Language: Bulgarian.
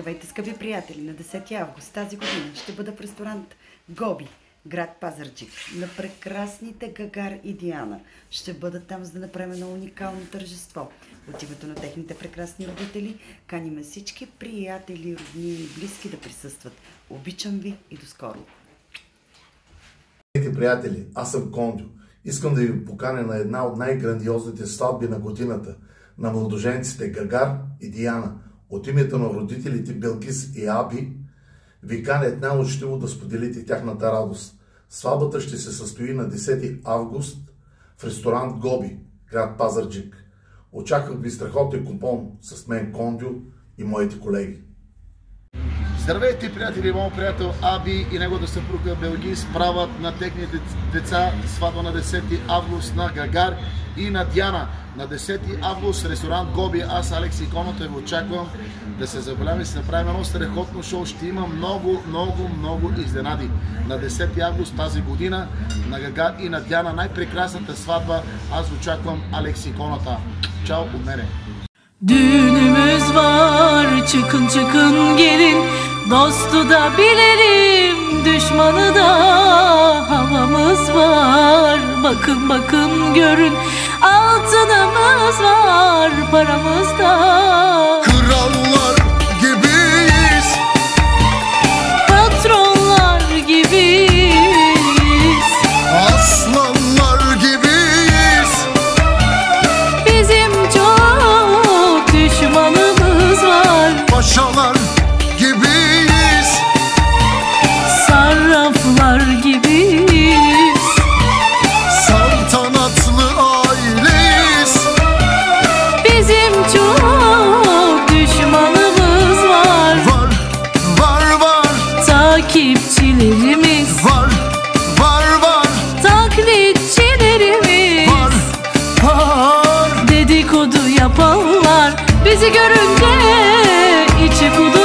Здравейте, скъпи приятели! На 10 август тази година ще бъда в ресторант Гоби, град Пазарджик, на прекрасните Гагар и Диана. Ще бъда там, за да направим едно уникално тържество. От името на техните прекрасни родители каним всички приятели, роднини и близки да присъстват. Обичам ви и до скоро! Здравейте, приятели! Аз съм Кондю. Искам да ви поканя на една от най-грандиозните сватби на годината на младоженците Гагар и Диана. От името на родителите Белгис и Аби ви канят най-учтиво да споделите тяхната радост. Сватбата ще се състои на 10 август в ресторант Гоби, град Пазарджик. Очаквам ви страхотен купон с мен, Кондю, и моите колеги. Здравейте, приятели! Моят приятел Аби и неговата съпруга Белгис правят на техните деца сватба на 10 август на Гагар и на Диана. На 10 август ресторант Гоби. Аз, Алекс Иконата, ви очаквам да се заболявам и се направим едно страхотно шоу. Ще има много изненади. На 10 август тази година на Гагар и на Диана, най-прекрасната сватба. Аз очаквам Алекс Иконата. Чао от мене! Düğünümüz var, çıkın çıkın gelin, dostu da bilelim, düşmanı da. Havamız var, bakın bakın görün, altınımız var, paramız da. Krallar gibiyiz, patronlar gibiyiz, aslanlar gibiyiz, bizim çok düşmanımız var, paşalar gibiyiz, sarraflar gibiyiz, saltanatlı aileyiz. bizim çok düşmanımız var, Var, takipçilerimiz, var, taklitçilerimiz, var. dedikodu yapanlar bizi görünce içi kudu